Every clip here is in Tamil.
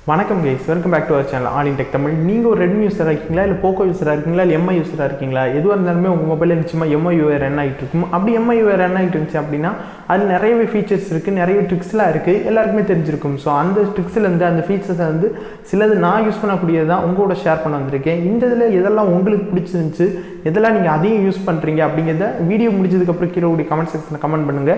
Vannakkam Guys, welcome back to our channel allintechtamil. நீங்க ஒரு Redmi யூசரா இருக்கீங்களா இல்ல Poco யூசரா இருக்கீங்களா இல்ல MI யூசரா இருக்கீங்களா எதுவா இருந்தாலுமே உங்க மொபைல்ல நிச்சயமா MIUI ரன் ஆயிட்டு இருக்கும். அப்படி MIUI ரன் ஆயிட்டு இருந்துச்சு அப்படினா அது நிறையவே ஃபீச்சர்ஸ் இருக்கு, நிறைய ட்ரிக்ஸ்லாம் இருக்கு. எல்லாருக்குமே தெரிஞ்சிருக்கும். சோ அந்த ட்ரிக்ஸ்ல இருந்து அந்த ஃபீச்சர்ஸ் வந்து சிலது நான் யூஸ் பண்ணக்கூடியதா உங்களோட ஷேர் பண்ண வந்திருக்கேன். இந்த இதுல எதெல்லாம் உங்களுக்கு பிடிச்சிருந்துச்சு, எதெல்லாம் நீங்க அதையும் யூஸ் பண்றீங்க அப்படிங்கறத வீடியோ முடிஞ்சதுக்கு அப்புறம் கீழ உள்ள கமெண்ட் செக்ஷன்ல கமெண்ட் பண்ணுங்க.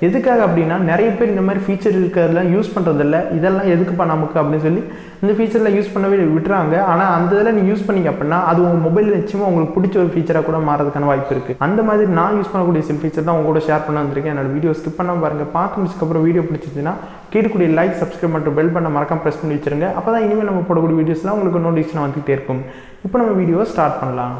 எதுக்காக அப்படினா நிறைய பேர் இந்த மாதிரி ஃபீச்சர் இருக்கறதெல்லாம் யூஸ் பண்றது இல்ல. இதெல்லாம் எதுக்கு நமக்கு அப்படி சொல்லி இந்த ஃபீச்சர்ல யூஸ் பண்ணவே விட்டுறாங்க. ஆனா அந்த இதெல்லாம் நீங்க யூஸ் பண்ணீங்க அப்படினா அது உங்க மொபைல்ல நிச்சயமா உங்களுக்கு பிடிச்ச ஒரு ஃபீச்சரா கூட மாறதுக்கான வாய்ப்பு இருக்கு. அந்த மாதிரி நான் யூஸ் பண்ணக்கூடிய சில ஃபீச்சர் தான் உங்களோட ஷேர் பண்ண வந்திருக்கேன். என்னோட வீடியோ ஸ்கிப் பண்ணாம பாருங்க. பார்த்து முடிச்சதுக்கு அப்புறம் வீடியோ பிடிச்சிருந்தா கீழே லைக், சப்ஸ்கிரைப் மற்றும் பெல் பட்டனை மறக்காம பிரஸ் பண்ணி வச்சிருங்க. அப்பதான் இனிமேல் நம்ம போடக்கூடிய வீடியோஸ்லாம் உங்களுக்கு நோட்டிஃபிகேஷன் வந்துட்டே இருக்கும். இப்போ நம்ம வீடியோவை ஸ்டார்ட் பண்ணலாம்.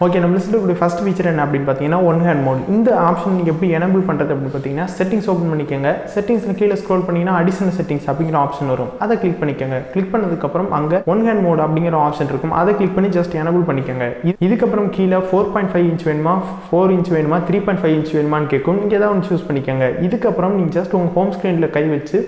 ஓகே, நம்ம லிஸ்ட்டில் கூடிய ஃபஸ்ட் ஃபீச்சர் என்ன அப்படின்னு பார்த்தீங்கன்னா ஒன் ஹேண்ட் மோட். இந்த ஆப்ஷன் நீங்கள் எப்படி எனேபிள் பண்ணுறது அப்படின்னு பார்த்தீங்கன்னா செட்டிங்ஸ் ஓப்பன் பண்ணிக்கோங்க. செட்டிங்ஸில் கீழே ஸ்க்ரோல் பண்ணிங்கன்னா அடிஷனல் செட்டிங்ஸ் அப்படிங்கிற ஆப்ஷன் வரும். அதை கிளிக் பண்ணிக்கோங்க. கிளிக் பண்ணதுக்கப்புறம் அங்கே ஒன் ஹேண்ட் மோட் அப்படிங்கிற ஆப்ஷன் இருக்கும். அதை கிளிக் பண்ணி ஜஸ்ட் எனேபிள் பண்ணிக்கோங்க. இதுக்கப்புறம் கீழே 4.5 இன்ச் வேணுமா, 4 இன்ச் வேணுமா, 3.5 இன்ச் வேணுமான்னு கேட்கும். நீங்கள் ஏதாவது ஒன்று சூஸ் பண்ணிக்கோங்க. இதுக்கப்புறம் நீங்கள் ஜஸ்ட் உங்கள் ஹோம் ஸ்க்ரீனில் கை வச்சு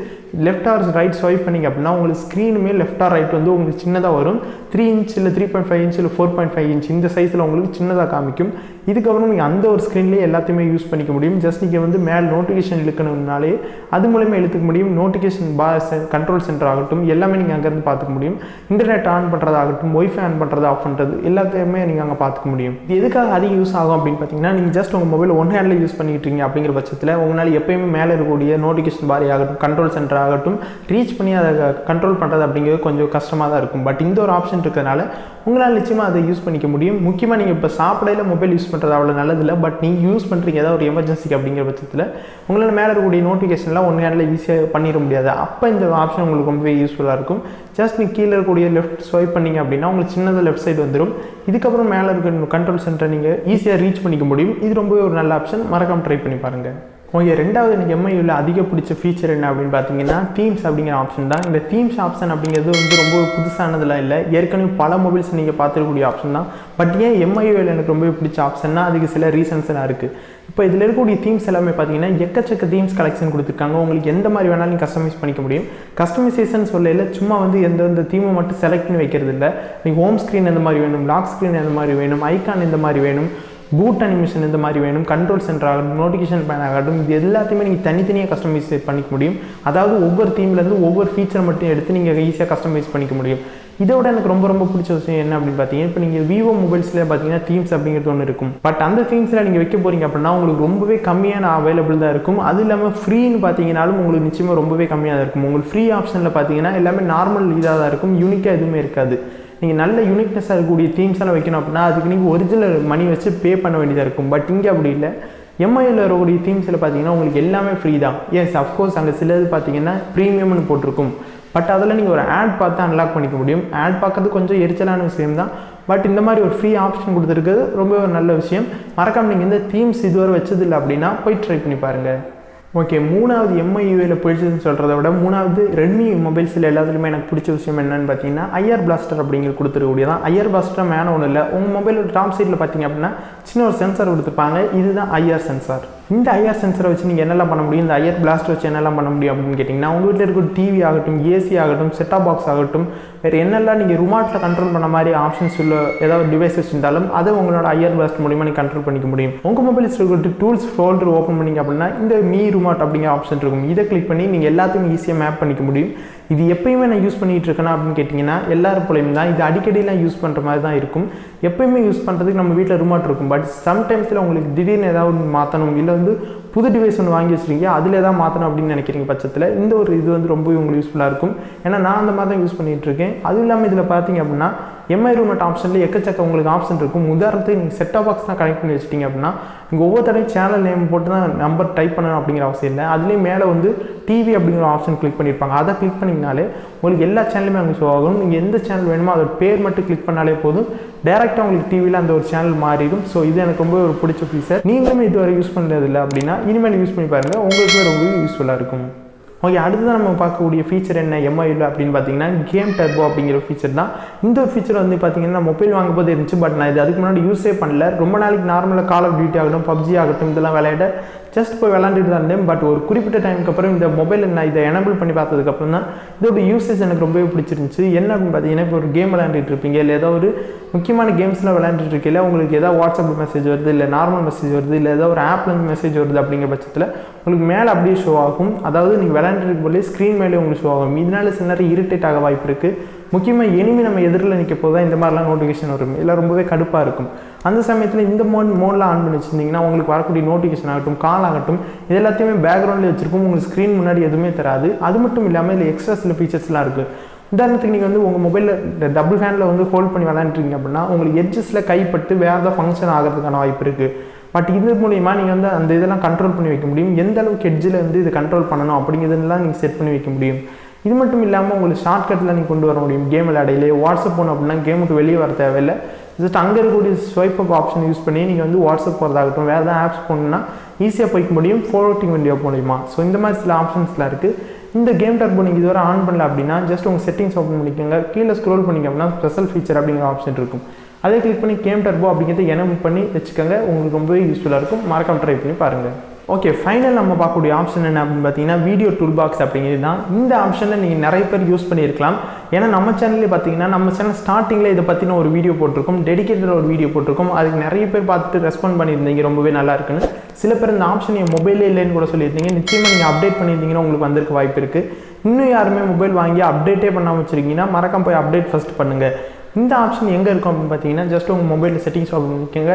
லெஃப்ட் ஆர் ரைட் ஸ்வைப் பண்ணிங்க அப்படின்னா உங்களுக்கு ஸ்க்ரீனுமே லெஃப்ட் ஆர் ரைட் வந்து உங்களுக்கு சின்னதாக வரும். 3 இன்ச் இல்லை 3.5 இன்ச் இல்லை 4.5 இன்ச் இந்த சைஸில் உங்களுக்கு சின்னதாக காமிக்கும். இதுக்கப்புறம் நீங்கள் அந்த ஒரு ஸ்க்ரீன்லேயே எல்லாத்தையுமே யூஸ் பண்ணிக்க முடியும். ஜஸ்ட் நீங்கள் வந்து மேலே நோட்டிஃபிகேஷன் இழுக்கணும்னாலே அது மூலமா இழுத்துக்க முடியும். நோட்டிஃபிகேஷன் பார், கண்ட்ரோல் சென்டர் ஆகட்டும் எல்லாமே நீங்கள் அங்கேருந்து பார்த்துக்க முடியும். இன்டர்நெட் ஆன் பண்ணுறதாகட்டும், ஒய்ஃபை ஆன் பண்ணுறது, ஆஃப் பண்ணுறது எல்லாத்தையுமே நீங்கள் அங்கே பார்த்துக்க முடியும். இது எதுக்காக அதிக யூஸ் ஆகும் அப்படின்னு பார்த்தீங்கன்னா நீங்கள் ஜஸ்ட் உங்கள் மொபைல் ஒன் ஹேண்டில் யூஸ் பண்ணிட்டு இருக்கீங்க அப்படிங்கிற பட்சத்தில் உங்களால் எப்பயுமே மேலே இருக்கக்கூடிய நோட்டிஃபிகேஷன் பார் ஆகட்டும், கண்ட்ரோல் சென்டர் ஆகட்டும் ரீச் பண்ணி அதை கண்ட்ரோல் பண்ணுறது அப்படிங்கிறது கொஞ்சம் கஷ்டமாக தான் இருக்கும். பட் இந்த ஒரு ஆப்ஷன் இருக்கிறதுனால உங்களால் நிச்சயமாக அதை யூஸ் பண்ணிக்க முடியும். முக்கியமாக நீங்கள் இப்போ சாப்பிடையில மொபைல் யூஸ் பண்ணுறது அவ்வளோ நல்லதில்லை. பட் நீங்கள் யூஸ் பண்ணுறீங்க ஏதாவது ஒரு எமர்ஜென்சிக்கு அப்படிங்கிற பட்சத்தில் உங்களால் மேலே இருக்கக்கூடிய நோட்டிஃபிகேஷன்லாம் ஒன் ஹேண்டில் ஈஸியாக பண்ணிட முடியாது. அப்போ இந்த ஆப்ஷன் உங்களுக்கு ரொம்பவே யூஸ்ஃபுல்லாக இருக்கும். ஜஸ்ட் நீங்கள் கீழே இருக்கக்கூடிய லெஃப்ட் ஸ்வைப் பண்ணிங்க அப்படின்னா உங்களுக்கு சின்னதாக லெஃப்ட் சைடு வந்துடும். இதுக்கப்புறம் மேலே இருக்க கண்ட்ரோல் சென்டரை நீங்கள் ஈஸியாக ரீச் பண்ணிக்க முடியும். இது ரொம்பவே ஒரு நல்ல ஆப்ஷன். மறக்காமல் ட்ரை பண்ணி பாருங்கள். ஓகே, ரெண்டாவது எனக்கு MIUIயில் அதிக பிடிச்ச ஃபீச்சர் என்ன அப்படின்னு பார்த்தீங்கன்னா தீம்ஸ் அப்படிங்கிற ஆப்ஷன் தான். இந்த தீம்ஸ் ஆப்ஷன் அப்படிங்கிறது வந்து ரொம்ப புதுசானதெல்லாம் இல்லை. ஏற்கனவே பல மொபைல்ஸ் நீங்கள் பார்த்துருக்கக்கூடிய ஆப்ஷன் தான். பட் ஏன் MIUIயில் எனக்கு ரொம்ப பிடிச்ச ஆப்ஷன்னா அதுக்கு சில ரீசன்ஸ்லாம் இருக்குது. இப்போ இதில் இருக்கக்கூடிய தீம்ஸ் எல்லாமே பார்த்தீங்கன்னா எக்கச்சக்க தீம்ஸ் கலெக்ஷன் கொடுத்துருக்காங்க. உங்களுக்கு எந்த மாதிரி வேணாலும் நீங்கள் கஸ்டமைஸ் பண்ணிக்க முடியும். கஸ்டமைசேஷன் சொல்லல சும்மா வந்து எந்தெந்த தீமை மட்டும் செலக்ட் பண்ணி வைக்கிறது இல்லை. நீங்கள் ஹோம் ஸ்க்ரீன் எந்த மாதிரி வேணும், லாக் ஸ்க்ரீன் எந்த மாதிரி வேணும், ஐகான் எந்த மாதிரி வேணும், பூட் அனிமேஷன் இந்த மாதிரி வேணும், கண்ட்ரோல் சென்டர் ஆகட்டும், நோட்டிஃபிகேஷன் பேன் ஆகட்டும், இது எல்லாத்தையுமே நீங்கள் தனித்தனியாக கஸ்டமைஸ் பண்ணிக்க முடியும். அதாவது ஒவ்வொரு தீம்லேருந்து ஒவ்வொரு ஃபீச்சர் மட்டும் எடுத்து நீங்கள் ஈஸியாக கஸ்டமைஸ் பண்ணிக்க முடியும். இதோட எனக்கு ரொம்ப பிடிச்ச விஷயம் என்ன அப்படின்னு பார்த்தீங்கன்னா இப்போ நீங்கள் விவோ மொபைல்ஸில் பார்த்தீங்கன்னா தீம்ஸ் அப்படிங்கிறது ஒன்று இருக்கும். பட் அந்த தீம்ஸில் நீங்கள் வைக்க போகிறீங்க அப்படின்னா உங்களுக்கு ரொம்பவே கம்மியான அவைலபிள் தான் இருக்கும். அது இல்லாமல் ஃப்ரீன்னு பார்த்தீங்கன்னாலும் உங்களுக்கு நிச்சயமாக ரொம்பவே கம்மியாக தான் இருக்கும். உங்களுக்கு ஃப்ரீ ஆப்ஷனில் பார்த்தீங்கன்னா எல்லாமே நார்மல் இதாக தான் இருக்கும். யூனிக்காக எதுவுமே இருக்காது. நீங்கள் நல்ல யூனிக்னஸாக இருக்கக்கூடிய தீம்ஸ் எல்லாம் வைக்கணும் அப்படின்னா அதுக்கு நீங்கள் ஒரிஜினல் மணி வச்சு பே பண்ண வேண்டியதாக இருக்கும். பட் இங்கே அப்படி இல்லை. MIUIயில் இருக்கக்கூடிய தீம்ஸில் பார்த்தீங்கன்னா உங்களுக்கு எல்லாமே ஃப்ரீ தான். எஸ், அஃப்கோர்ஸ் அங்கே சிலது பார்த்தீங்கன்னா ப்ரீமியம்னு போட்டிருக்கும். பட் அதில் நீங்கள் ஒரு ஆட் பார்த்து அன்லாக் பண்ணிக்க முடியும். ஆட் பார்க்கறது கொஞ்சம் எரிச்சலான விஷயம் தான். பட் இந்த மாதிரி ஒரு ஃப்ரீ ஆப்ஷன் கொடுத்துருக்குது ரொம்ப ஒரு நல்ல விஷயம். மறக்காமல் நீங்கள் இந்த தீம்ஸ் இதுவரை வச்சதில்லை அப்படின்னா போய் ட்ரை பண்ணி பாருங்கள். ஓகே, மூணாவது MIUIயில் பிடிச்சதுன்னு சொல்கிறத விட மூணாவது ரெட்மி மொபைல்ஸில் எல்லாத்துலேயுமே எனக்கு பிடிச்ச விஷயம் என்னென்னு பார்த்தீங்கன்னா ஐஆர் பிளாஸ்டர் அப்படிங்கிறது கொடுத்துருக்கூடியதான். ஐஆர் பிளாஸ்டர் மேலே ஒன்றும் இல்லை. உங்கள் மொபைலோட டாப் சைடில் பார்த்தீங்க அப்படின்னா சின்ன ஒரு சென்சார் கொடுத்துருப்பாங்க. இதுதான் ஐஆர் சென்சார். இந்த ஐஆர் சென்சரை வச்சு நீங்கள் என்னெல்லாம் பண்ண முடியும், இந்த ஐஆர் பிளாஸ்டர் வச்சு என்னெல்லாம் பண்ண முடியும் அப்படின்னு கேட்டிங்கன்னா உங்கள் வீட்டில் இருக்கிற டிவி ஆகட்டும், ஏசி ஆகட்டும், செட்டாப் பாக்ஸ் ஆகட்டும், வேறு என்னெல்லாம் நீங்கள் ரிமோட்டில் கண்ட்ரோல் பண்ண மாதிரி ஆப்ஷன்ஸ் உள்ள ஏதாவது டிவைஸ் வச்சுருந்தாலும் அதை உங்களோட ஐஆர் பிளாஸ்டர் மூலிமா நீங்கள் கண்ட்ரோல் பண்ணிக்க முடியும். உங்கள் மொபைலில் இருக்கிற டூல்ஸ் ஃபோல்டர் ஓப்பன் பண்ணிங்க அப்படின்னா இந்த மீ ரிமோட் அப்படிங்கிற ஆப்ஷன் இருக்கும். இதை கிளிக் பண்ணி நீங்கள் எல்லாத்தையும் ஈஸியாக மேப் பண்ணிக்க முடியும். இது எப்பயுமே நான் யூஸ் பண்ணிகிட்டு இருக்கேன்னா அப்படின்னு கேட்டிங்கன்னா எல்லாரும் போலையும் தான். இது அடிக்கடிலாம் யூஸ் பண்ணுற மாதிரி தான் இருக்கும். எப்பயுமே யூஸ் பண்ணுறதுக்கு நம்ம வீட்டில் ரிமோட் இருக்கும். பட் சம்டைம்ஸில் உங்களுக்கு திடீர்னு ஏதாவது மாற்றணும், இல்லை வந்து புது டிவைஸ் ஒன்று வாங்கி வச்சுருக்கீங்க அதில் ஏதாவது மாற்றணும் அப்படின்னு நினைக்கிறீங்க பட்சத்தில் இந்த ஒரு இது வந்து ரொம்ப உங்களுக்கு யூஸ்ஃபுல்லாக இருக்கும். ஏன்னா நான் அந்த மாதிரி தான் யூஸ் பண்ணிகிட்டு இருக்கேன். அதுவும் இல்லாமல் இதில் பார்த்தீங்க அப்படின்னா MI ரிமோட் ஆப்ஷனில் எக்கச்சக்க உங்களுக்கு ஆப்ஷன் இருக்கும். உதாரணத்துக்கு நீங்கள் செட்டாப் பாக்ஸ் தான் கனெக்ட் பண்ணி வச்சிட்டிங்க அப்படின்னா நீங்கள் ஒவ்வொரு தடையும் சேனல் நேம் போட்டு தான் நம்பர் டைப் பண்ணணும் அப்படிங்கிற அவசியம் இல்லை. அதுலேயும் மேலே வந்து டிவி அப்படிங்கிற ஆப்ஷன் கிளிக் பண்ணியிருப்பாங்க. அதை கிளிக் பண்ணிங்கனாலே உங்களுக்கு எல்லா சேனலுமே அங்கே ஷோ ஆகும். நீங்கள் எந்த சேனல் வேணுமோ அதோட பேர் மட்டும் கிளிக் பண்ணாலே போதும், டேரெக்டாக உங்களுக்கு டிவியில் அந்த ஒரு சேனல் மாறிடும். ஸோ இது எனக்கு ரொம்ப ஒரு பிடிச்ச ஃபீச்சர். நீங்களுமே இதுவரை யூஸ் பண்ணுறதில்லை அப்படின்னா இனிமேல் யூஸ் பண்ணி பாருங்கள், உங்களுக்கு ரொம்பவே யூஸ்ஃபுல்லாக இருக்கும். ஓகே, அடுத்ததான் நம்ம பார்க்கக்கூடிய ஃபீச்சர் என்ன MIUIயில் அப்படின்னு பார்த்தீங்கன்னா கேம் டர்போ அப்படிங்கிற ஃபீச்சர் தான். இந்த ஒரு ஃபீச்சர் வந்து பார்த்தீங்கன்னா மொபைல் வாங்கும்போது இருந்துச்சு. பட் நான் இது அதுக்கு முன்னாடி யூஸே பண்ணல. ரொம்ப நாளைக்கு நார்மலாக கால் ஆஃப் டியூட்டி ஆகட்டும், பப்ஜி ஆகட்டும் இதெல்லாம் விளையாட ஜஸ்ட் போய் விளாண்டுட்டு தான் இருந்தேன். பட் ஒரு குறிப்பிட்ட டைமுக்கு அப்புறம் இந்த மொபைலில் நான் இதை எனபிள் பண்ணி பார்த்ததுக்கப்புறம் தான் இதோட யூசேஜ் எனக்கு ரொம்பவே பிடிச்சிருந்துச்சு. என்ன அப்படின்னு பார்த்தீங்கன்னா, இப்போ ஒரு கேம் விளையாண்டுட்டு இருப்பீங்க, இல்லை ஏதோ ஒரு முக்கியமான கேம்ஸ்லாம் விளையாண்டுட்டு இருக்கீங்களா, உங்களுக்கு ஏதாவது வாட்ஸ்அப் மெசேஜ் வருது, இல்லை நார்மல் மெசேஜ் வருது, இல்லை ஏதோ ஒரு ஆப்லேருந்து மெசேஜ் வருது அப்படிங்கிற பட்சத்தில் உங்களுக்கு மேலே அப்படியே ஷோ ஆகும். அதாவது நீங்கள் விளையாண்டுட்டு போலே ஸ்க்ரீன் மேலே உங்களுக்கு ஷோ ஆகும். இதனால சில நேரம் இரிட்டேட் ஆக வாய்ப்பு இருக்குது. முக்கியமாக எனிமி நம்ம எதிரில் நிற்க போது தான் இந்த மாதிரிலாம் நோட்டிஃபிகேஷன் வரும். இல்லை ரொம்பவே கடுப்பாக இருக்கும். அந்த சமயத்தில் இந்த மோடில் ஆன் பண்ணி வச்சுருந்தீங்கன்னா உங்களுக்கு வரக்கூடிய நோட்டிஃபிகேஷன் ஆகட்டும், கால் ஆகட்டும், இது எல்லாத்தையுமே பேக்ரவுண்டில் வச்சுருக்கும். உங்களுக்கு ஸ்க்ரீன் முன்னாடி எதுவுமே தராது. அது மட்டும் இல்லாமல் இதில் எக்ஸ்ட்ரா சில ஃபீச்சர்ஸ்லாம் இருக்குது. உதாரணத்துக்கு நீங்கள் வந்து உங்கள் மொபைலில் டபுள் ஹேண்டில் வந்து ஹோல்ட் பண்ணி விளாண்டுருக்கீங்க அப்படின்னா உங்களுக்கு எட்ஜஸில் கைப்பட்டு வேறு ஏதாவது ஃபங்க்ஷன் ஆகிறதுக்கான வாய்ப்பு இருக்குது. பட் இது மூலிமா நீங்கள் வந்து அந்த இதெல்லாம் கண்ட்ரோல் பண்ணி வைக்க முடியும். எந்த அளவுக்கு எட்ஜில் வந்து இது கண்ட்ரோல் பண்ணணும் அப்படிங்கிறதுலாம் நீங்கள் செட் பண்ணி வைக்க முடியும். இது மட்டும் இல்லாமல் உங்களுக்கு ஷார்ட்கட்டில் நீங்கள் கொண்டு வர முடியும். கேம் விளையாடையிலே வாட்ஸ்அப் போகணும் அப்படின்னா கேமுக்கு வெளியே வர தேவையில்லை. ஜஸ்ட் அங்கே இருக்கக்கூடிய ஸ்வைப் அப் ஆப்ஷன் யூஸ் பண்ணி நீங்கள் வந்து வாட்ஸ்அப் போகிறதாகட்டும், வேறு ஏதாவது ஆப்ஸ் போகணுன்னா ஈஸியாக போய்க்க முடியும். ஃபார்வர்டிங் விண்டோ மூலிமா. ஸோ இந்த மாதிரி சில ஆப்ஷன்ஸ்லாம் இருக்குது. இந்த கேம் டர்போ நீங்கள் இதுவரை ஆன் பண்ணல அப்படின்னா ஜஸ்ட் உங்கள் செட்டிங்ஸ் ஓப்பன் பண்ணிக்கோங்க. கீழே ஸ்க்ரோல் பண்ணிங்க அப்படின்னா ஸ்பெஷல் ஃபீச்சர் அப்படிங்கிற ஆப்ஷன் இருக்கும். அதே கிளிக் பண்ணி கேம் டர்போ அப்படிங்கிறத எனபிள் பண்ணி வச்சுக்கோங்க. உங்களுக்கு ரொம்பவே யூஸ்ஃபுல்லாக இருக்கும். மறக்காம ட்ரை பண்ணி பாருங்கள். ஓகே, ஃபைனல் நம்ம பார்க்கக்கூடிய ஆப்ஷன் என்ன அப்படின்னு பார்த்தீங்கன்னா வீடியோ டூல் பாக்ஸ் அப்படிங்கிறது தான். இந்த ஆப்ஷனில் நீங்கள் நிறைய பேர் யூஸ் பண்ணியிருக்கலாம். ஏன்னா நம்ம சேனல்லே பார்த்தீங்கன்னா நம்ம சேனல் ஸ்டார்டிங்கில் இதை பற்றின ஒரு வீடியோ போட்டிருக்கோம், டெடிக்கேட்டட் ஒரு வீடியோ போட்டிருக்கோம். அதுக்கு நிறைய பேர் பார்த்துட்டு ரெஸ்பாண்ட் பண்ணியிருந்தீங்க, ரொம்பவே நல்லா இருக்குன்னு. சில பேர் இந்த ஆப்ஷன் என் மொபைலே இல்லைன்னு கூட சொல்லியிருந்தீங்க. நிச்சயமாக நீங்கள் அப்டேட் பண்ணியிருந்தீங்கன்னா உங்களுக்கு வந்திருக்க வாய்ப்பு இருக்குது. இன்னும் யாருமே மொபைல் வாங்கி அப்டேட்டே பண்ணாமல் வச்சுருக்கீங்கன்னா மறக்காம போய் அப்டேட் ஃபஸ்ட் பண்ணுங்கள். இந்த ஆப்ஷன் எங்கே இருக்கும் அப்படின்னு பார்த்தீங்கன்னா ஜஸ்ட் உங்கள் மொபைலில் செட்டிங்ஸ் ஓப்பன் பண்ணிக்கோங்க.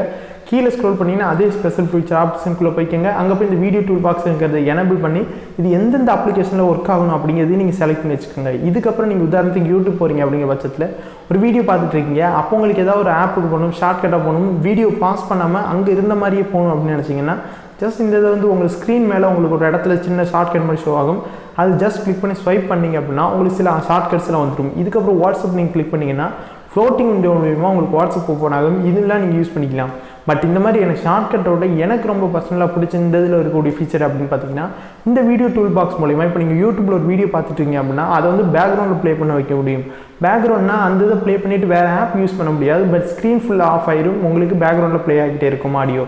கீழே ஸ்க்ரோல் பண்ணிங்கன்னா அதே ஸ்பெஷல் ஃபீச்சர் ஆப்ஷனுக்குள்ளே போய்க்கோங்க. அங்கே போய் இந்த வீடியோ டூல் பாக்ஸுங்கிறத எனபிள் பண்ணி இது எந்தெந்த அப்ளிகேஷனில் ஒர்க் ஆகணும் அப்படிங்கிறதையும் நீங்கள் செலக்ட் பண்ணி வச்சுக்கோங்க. இதுக்கப்புறம் நீங்கள் உதாரணத்துக்கு யூடியூப் போகிறீங்க அப்படிங்கிற பட்சத்தில் ஒரு வீடியோ பார்த்துட்டு இருக்கீங்க. அப்போ உங்களுக்கு ஏதாவது ஒரு ஆப்புக்கு போகணும், ஷார்ட்கட்டாக போகணும், வீடியோ பாஸ் பண்ணாமல் அங்கே இருந்த மாதிரியே போகணும் அப்படின்னு நினச்சிங்கன்னா ஜஸ்ட் இந்த இதை வந்து உங்களுக்கு ஸ்க்ரீன் மேலே உங்களுக்கு ஒரு இடத்துல சின்ன ஷார்ட்கட் மாதிரி ஷோ ஆகும். அது ஜஸ்ட் கிளிக் பண்ணி ஸ்வைப் பண்ணிங்க அப்படின்னா உங்களுக்கு சில ஷார்ட்கட்ஸ்லாம் வந்துடும். இதுக்கப்புறம் வாட்ஸ்அப் நீங்கள் கிளிக் பண்ணிங்கன்னா ஃப்ளோட்டிங் விண்டோ மூலிமா உங்களுக்கு வாட்ஸ்அப் ஓப்பன் ஆகும். இதெல்லாம் நீங்கள் யூஸ் பண்ணிக்கலாம். பட் இந்த மாதிரி எனக்கு ஷார்ட்கட்டோட எனக்கு ரொம்ப பர்சனலாக பிடிச்ச இந்த இதில் இருக்கக்கூடிய ஃபீச்சர் அப்படின்னு பார்த்தீங்கன்னா இந்த வீடியோ டூல் பாக்ஸ் மூலிமா இப்போ நீங்கள் யூடியூப்பில் ஒரு வீடியோ பார்த்துட்டு இருக்கீங்க அப்படின்னா அதை வந்து பேக்ரவுண்டில் ப்ளே பண்ண வைக்க முடியும். பேக்ரவுண்ட்னா அந்த இதை ப்ளே பண்ணிவிட்டு வேறு ஆப் யூஸ் பண்ண முடியாது. பட் ஸ்க்ரீன் ஃபுல்லாக ஆஃப் ஆயிடும், உங்களுக்கு பேக்ரவுண்டில் ப்ளே ஆகிட்டே இருக்கும் ஆடியோ.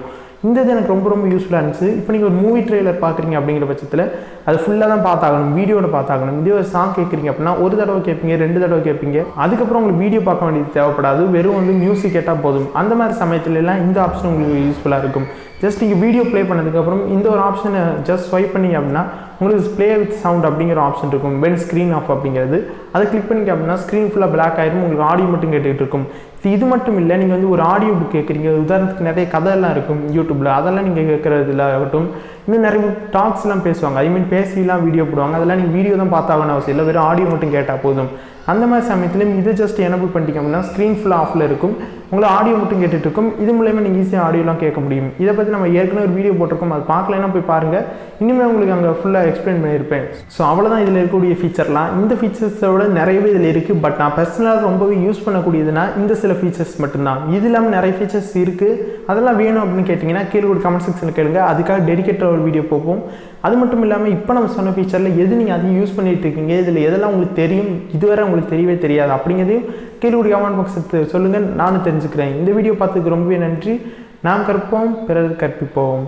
இந்த இது எனக்கு ரொம்ப ரொம்ப யூஸ்ஃபுல்லாக இருந்துச்சு. இப்போ நீங்கள் ஒரு மூவி ட்ரெய்லர் பார்க்குறீங்க அப்படிங்கிற பட்சத்தில் அது ஃபுல்லாக தான் பார்த்தாகணும், வீடியோவில் பார்த்தாகணும். இதே ஒரு சாங் கேட்குறீங்க அப்படின்னா ஒரு தடவை கேட்பீங்க, 2 தடவை கேட்பீங்க. அதுக்கப்புறம் உங்களுக்கு வீடியோ பார்க்க வேண்டியது தேவைப்படாது, வெறும் வந்து மியூசிக் கேட்டால் போதும். அந்த மாதிரி சமயத்துலலாம் இந்த ஆப்ஷன் உங்களுக்கு யூஸ்ஃபுல்லாக இருக்கும். ஜஸ்ட் நீங்கள் வீடியோ ப்ளே பண்ணதுக்கப்புறம் இந்த ஒரு ஆப்ஷனை ஜஸ்ட் ஸ்வைப் பண்ணிங்க அப்படின்னா உங்களுக்கு ப்ளே வித் சவுண்ட் அப்படிங்கிற ஆப்ஷன் இருக்கும். வென் ஸ்க்ரீன் ஆஃப் அப்படிங்கிறது அதை கிளிக் பண்ணிங்க அப்படின்னா ஸ்க்ரீன் ஃபுல்லாக பிளாக் ஆயிரும், உங்களுக்கு ஆடியோ மட்டும் கேட்டுக்கிட்டு இருக்கும். இது மட்டும் இல்லை, நீங்கள் வந்து ஒரு ஆடியோ புக் கேட்குறீங்க, உதாரணத்துக்கு நிறைய கதையெல்லாம் இருக்கும் யூடியூப்பில், அதெல்லாம் நீங்கள் கேட்குறதுல ஆகட்டும். இன்னும் நிறைய டாக்ஸ்லாம் பேசுவாங்க, ஐ மீன் பேசிலாம் வீடியோ போடுவாங்க. அதெல்லாம் நீங்கள் வீடியோ தான் பார்த்தாகணும் அவசியம் இல்லை, வெறும் ஆடியோ மட்டும் கேட்டால் போதும். அந்த மாதிரி சமயத்துலையும் இதை ஜஸ்ட் எனபிள் பண்ணிட்டீங்க அப்படின்னா ஸ்க்ரீன் ஃபுல்லாக ஆஃபில் இருக்கும், உங்களை ஆடியோ மட்டும் கேட்டுட்டு இருக்கும். இது மூலயமா நீங்கள் ஈஸியாக ஆடியோலாம் கேட்க முடியும். இதை பற்றி நம்ம ஏற்கனவே ஒரு வீடியோ போட்டிருக்கோம், அது பார்க்கலன்னா போய் பாருங்கள். இனிமேல் உங்களுக்கு அங்கே ஃபுல்லாக எக்ஸ்பிளைன் பண்ணியிருப்பேன். ஸோ அவ்வளோதான் இதில் இருக்கக்கூடிய ஃபீச்சர்லாம். இந்த ஃபீச்சர்ஸோட நிறையவே இதில் இருக்குது. பட் நான் பர்சனலாக ரொம்பவே யூஸ் பண்ணக்கூடியதுன்னா இந்த சில ஃபீச்சர்ஸ் மட்டும்தான். இது இல்லாமல் நிறைய ஃபீச்சர்ஸ் இருக்குது. அதெல்லாம் வேணும் அப்படின்னு கேட்டிங்கன்னா கீழே ஒரு கமெண்ட் செக்ஷனில் கேளுங்க, அதுக்காக டெடிக்கேட்டட் ஒரு வீடியோ போகும். அது மட்டும் இல்லாமல் இப்போ நம்ம சொன்ன ஃபீச்சரில் எது நீங்கள் அதிகம் யூஸ் பண்ணிகிட்டு இருக்கீங்க, இதில் எதெல்லாம் உங்களுக்கு தெரியும், இதுவரை உங்களுக்கு தெரியவே தெரியாது அப்படிங்கிறதையும் கீழே ஒரு கமெண்ட் பாக்ஸ் சொல்லுங்கள், நானும் தெரிஞ்சுக்கிறேன். இந்த வீடியோ பார்த்ததுக்கு ரொம்பவே நன்றி. நாம் கற்போம், பிறர் கற்பிப்போம்.